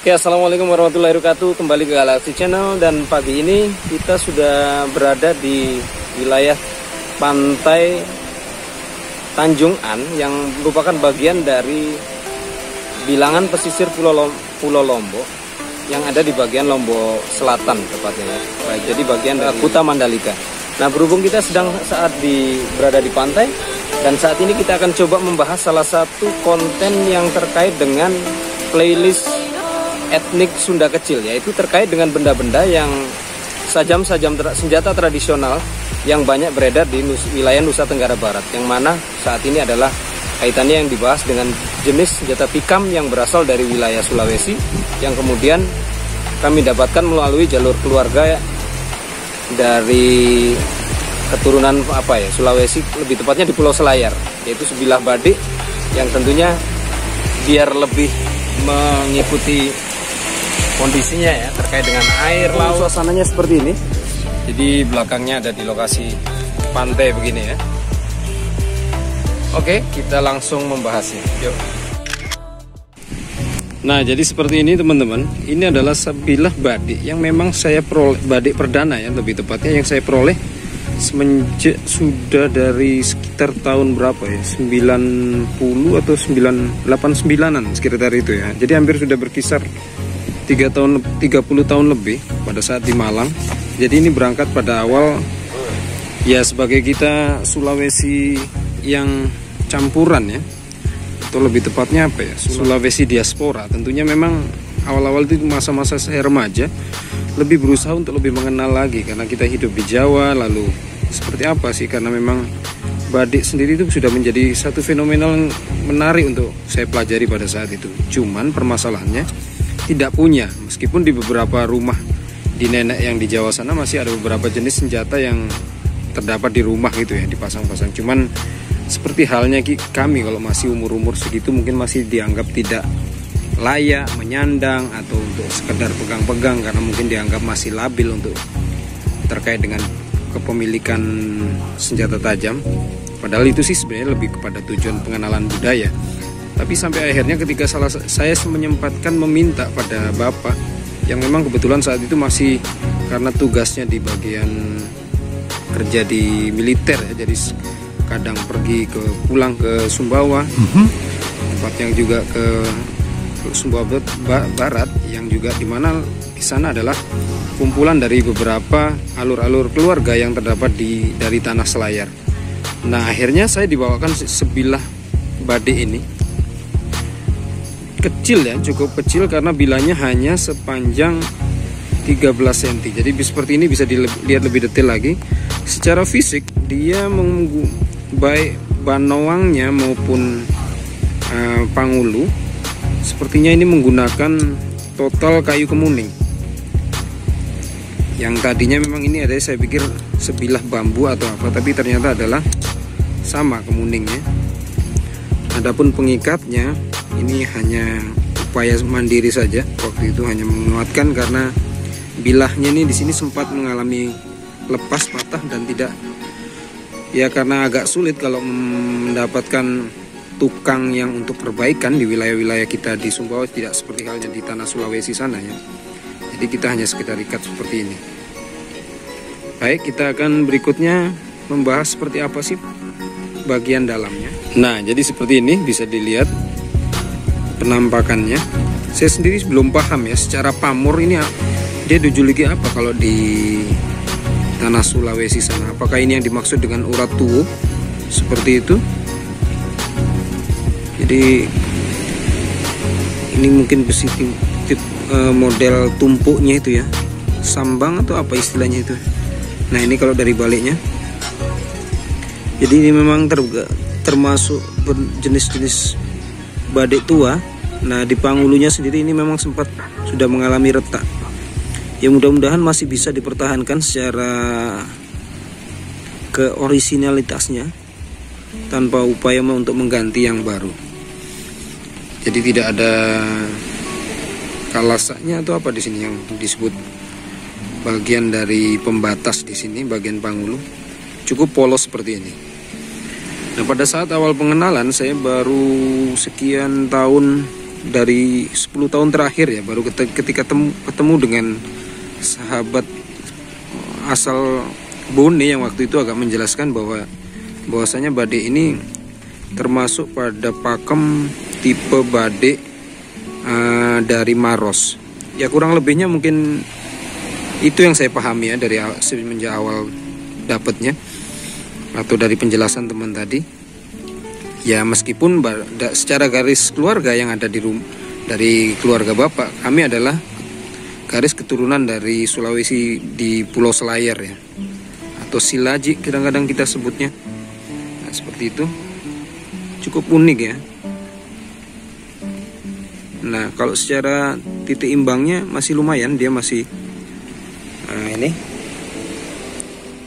Oke, assalamualaikum warahmatullahi wabarakatuh. Kembali ke Galaxy Channel, dan pagi ini kita sudah berada di wilayah pantai Tanjung An yang merupakan bagian dari bilangan pesisir Pulau Lombok yang ada di bagian Lombok Selatan tepatnya ya. Baik, jadi bagian dari Kuta Mandalika. Nah, berhubung kita sedang berada di pantai, dan saat ini kita akan coba membahas salah satu konten yang terkait dengan playlist etnik Sunda kecil, yaitu terkait dengan benda-benda yang sajam-sajam senjata tradisional yang banyak beredar di wilayah Nusa Tenggara Barat, yang mana saat ini adalah kaitannya yang dibahas dengan jenis senjata tikam yang berasal dari wilayah Sulawesi, yang kemudian kami dapatkan melalui jalur keluarga dari keturunan Sulawesi, lebih tepatnya di Pulau Selayar, yaitu sebilah badik yang tentunya biar lebih mengikuti kondisinya ya, terkait dengan air, laut. Suasananya seperti ini. Jadi belakangnya ada di lokasi pantai begini ya. Oke, kita langsung membahasnya. Yuk. Nah, jadi seperti ini teman-teman. Ini adalah sebilah badik yang memang saya peroleh, badik perdana ya, lebih tepatnya yang saya peroleh semenjak sudah dari sekitar tahun berapa ya, 90 atau 89an sekitar itu ya. Jadi hampir sudah berkisar 30 tahun lebih pada saat di Malang. Jadi ini berangkat pada awal ya sebagai kita Sulawesi yang campuran ya, atau lebih tepatnya apa ya, Sulawesi diaspora. Tentunya memang awal-awal itu masa-masa saya remaja lebih berusaha untuk lebih mengenal lagi, karena kita hidup di Jawa. Lalu seperti apa sih, karena memang badik sendiri itu sudah menjadi satu fenomenal yang menarik untuk saya pelajari pada saat itu. Cuman permasalahannya tidak punya, meskipun di beberapa rumah di nenek yang di Jawa sana masih ada beberapa jenis senjata yang terdapat di rumah gitu ya, dipasang-pasang. Cuman seperti halnya kami kalau masih umur-umur segitu mungkin masih dianggap tidak layak menyandang atau untuk sekedar pegang-pegang, karena mungkin dianggap masih labil untuk terkait dengan kepemilikan senjata tajam. Padahal itu sih sebenarnya lebih kepada tujuan pengenalan budaya. Tapi sampai akhirnya ketika saya menyempatkan meminta pada bapak yang memang kebetulan saat itu masih, karena tugasnya di bagian kerja di militer ya, jadi kadang pulang ke Sumbawa, tempat yang juga ke Sumbawa Barat, yang juga dimana di sana adalah kumpulan dari beberapa alur-alur keluarga yang terdapat dari tanah Selayar. Nah, akhirnya saya dibawakan sebilah badik ini. Kecil ya, cukup kecil karena bilanya hanya sepanjang 13 cm. Jadi seperti ini bisa dilihat lebih detail lagi. Secara fisik dia baik banoangnya maupun pangulu, sepertinya ini menggunakan total kayu kemuning. Yang tadinya memang ini ada, saya pikir sebilah bambu atau apa, tapi ternyata adalah sama kemuningnya. Adapun pengikatnya ini hanya upaya mandiri saja. Waktu itu hanya menguatkan karena bilahnya ini di sini sempat mengalami lepas, patah, dan tidak ya, karena agak sulit kalau mendapatkan tukang yang untuk perbaikan di wilayah-wilayah kita di Sumbawa, tidak seperti halnya di tanah Sulawesi sana ya. Jadi kita hanya sekedar ikat seperti ini. Baik, kita akan berikutnya membahas seperti apa sih bagian dalamnya. Nah, jadi seperti ini bisa dilihat penampakannya. Saya sendiri belum paham ya secara pamor ini dia dijuluki apa kalau di tanah Sulawesi sana. Apakah ini yang dimaksud dengan urat tuwo seperti itu? Jadi ini mungkin besi model tumpuknya itu ya, sambang atau apa istilahnya itu. Nah, ini kalau dari baliknya. Jadi ini memang termasuk jenis-jenis badik tua. Nah, di pangulunya sendiri ini memang sempat sudah mengalami retak. Ya, mudah-mudahan masih bisa dipertahankan secara keorisinalitasnya tanpa upaya untuk mengganti yang baru. Jadi tidak ada kalasanya atau apa di sini yang disebut bagian dari pembatas di sini, bagian pangulu cukup polos seperti ini. Nah, pada saat awal pengenalan saya baru sekian tahun dari 10 tahun terakhir ya, baru ketika ketemu dengan sahabat asal Bone yang waktu itu agak menjelaskan bahwasanya badik ini termasuk pada pakem tipe badik dari Maros. Ya kurang lebihnya mungkin itu yang saya pahami ya dari semenjak awal dapatnya atau dari penjelasan teman tadi. Ya meskipun secara garis keluarga yang ada dari keluarga bapak, kami adalah garis keturunan dari Sulawesi di Pulau Selayar ya, atau Silaji kadang-kadang kita sebutnya. Nah, seperti itu, cukup unik ya. Nah kalau secara titik imbangnya masih lumayan, dia masih ini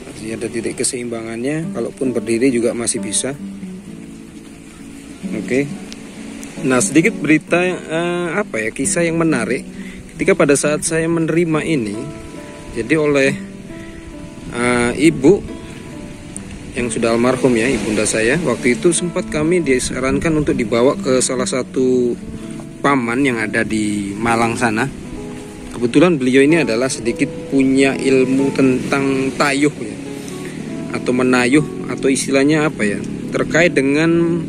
masih ada titik keseimbangannya, kalaupun berdiri juga masih bisa. Oke. Nah sedikit berita kisah yang menarik ketika pada saat saya menerima ini. Jadi oleh ibu yang sudah almarhum ya, ibunda saya, waktu itu sempat kami disarankan untuk dibawa ke salah satu paman yang ada di Malang sana. Kebetulan beliau ini adalah sedikit punya ilmu tentang tayuh ya, atau menayuh, atau istilahnya apa ya, terkait dengan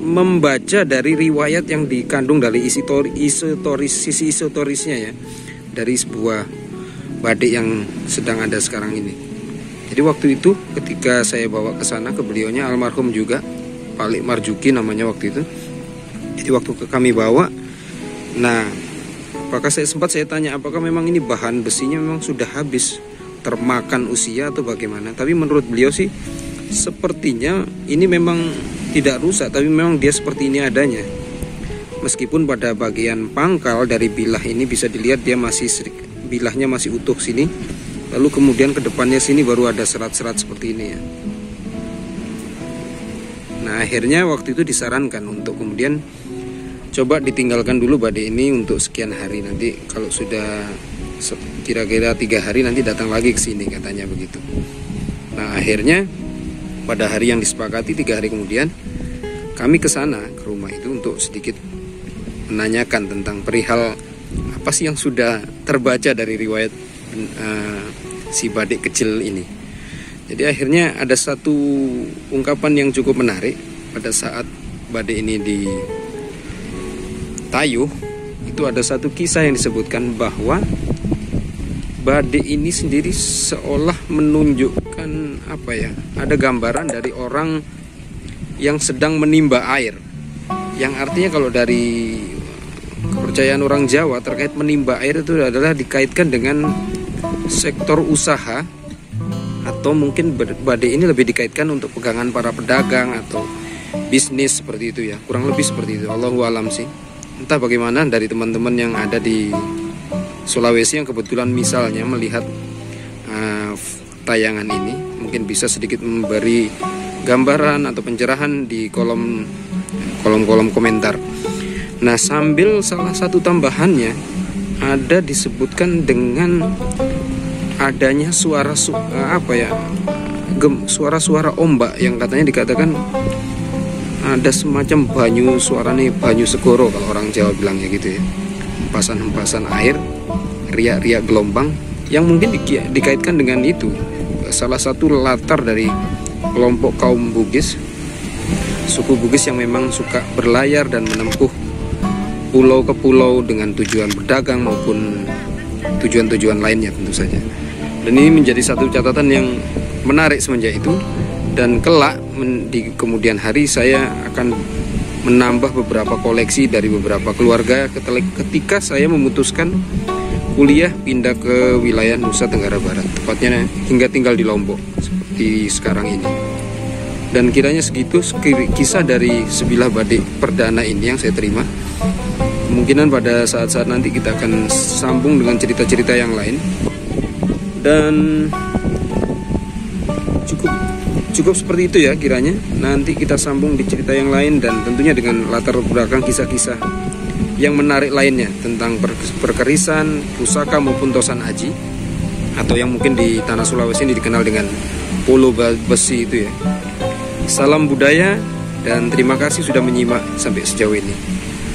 membaca dari riwayat yang dikandung dari sisi historisnya ya, dari sebuah badik yang sedang ada sekarang ini. Jadi waktu itu ketika saya bawa ke sana ke beliaunya, almarhum juga Pak Lik Marjuki namanya waktu itu. Jadi waktu kami bawa, nah apakah saya tanya apakah memang ini bahan besinya memang sudah habis termakan usia atau bagaimana. Tapi menurut beliau sih sepertinya ini memang tidak rusak, tapi memang dia seperti ini adanya. Meskipun pada bagian pangkal dari bilah ini bisa dilihat dia masih bilahnya masih utuh sini. Lalu kemudian ke depannya sini baru ada serat-serat seperti ini ya. Nah akhirnya waktu itu disarankan untuk kemudian coba ditinggalkan dulu badik ini untuk sekian hari. Nanti kalau sudah kira-kira 3 hari nanti datang lagi ke sini katanya begitu. Nah akhirnya pada hari yang disepakati 3 hari kemudian kami ke sana ke rumah itu untuk sedikit menanyakan tentang perihal apa sih yang sudah terbaca dari riwayat si badik kecil ini. Jadi akhirnya ada satu ungkapan yang cukup menarik pada saat badik ini ditayuh. Itu ada satu kisah yang disebutkan bahwa badik ini sendiri seolah menunjukkan apa ya, ada gambaran dari orang yang sedang menimba air, yang artinya kalau dari kepercayaan orang Jawa terkait menimba air itu adalah dikaitkan dengan sektor usaha, atau mungkin badik ini lebih dikaitkan untuk pegangan para pedagang atau bisnis seperti itu ya, kurang lebih seperti itu. Allahu alam sih, entah bagaimana dari teman-teman yang ada di Sulawesi yang kebetulan misalnya melihat tayangan ini, mungkin bisa sedikit memberi gambaran atau pencerahan di kolom komentar. Nah sambil salah satu tambahannya ada disebutkan dengan adanya suara-suara ombak yang katanya dikatakan ada semacam suaranya banyu segoro kalau orang Jawa bilangnya gitu ya, hempasan-hempasan air, riak-riak gelombang yang mungkin dikaitkan dengan itu, salah satu latar dari kelompok kaum Bugis, suku Bugis yang memang suka berlayar dan menempuh pulau ke pulau dengan tujuan berdagang maupun tujuan-tujuan lainnya tentu saja. Dan ini menjadi satu catatan yang menarik semenjak itu, dan kelak di kemudian hari saya akan menambah beberapa koleksi dari beberapa keluarga ketika saya memutuskan kuliah pindah ke wilayah Nusa Tenggara Barat, tepatnya hingga tinggal di Lombok seperti sekarang ini. Dan kiranya segitu kisah dari sebilah badik perdana ini yang saya terima. Kemungkinan pada saat-saat nanti kita akan sambung dengan cerita-cerita yang lain. Dan cukup seperti itu ya kiranya. Nanti kita sambung di cerita yang lain, dan tentunya dengan latar belakang kisah-kisah yang menarik lainnya tentang perkerisan, pusaka maupun tosan aji, atau yang mungkin di tanah Sulawesi ini dikenal dengan polo besi itu ya. Salam budaya dan terima kasih sudah menyimak sampai sejauh ini.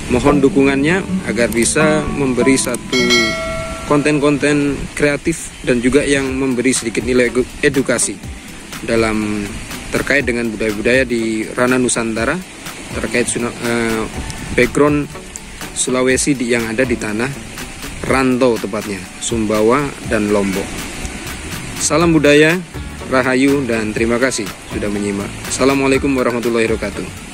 Mohon dukungannya agar bisa memberi satu konten-konten kreatif dan juga yang memberi sedikit nilai edukasi dalam terkait dengan budaya-budaya di ranah Nusantara, terkait background Sulawesi yang ada di tanah rantau, tepatnya Sumbawa dan Lombok. Salam budaya, rahayu, dan terima kasih sudah menyimak. Assalamualaikum warahmatullahi wabarakatuh.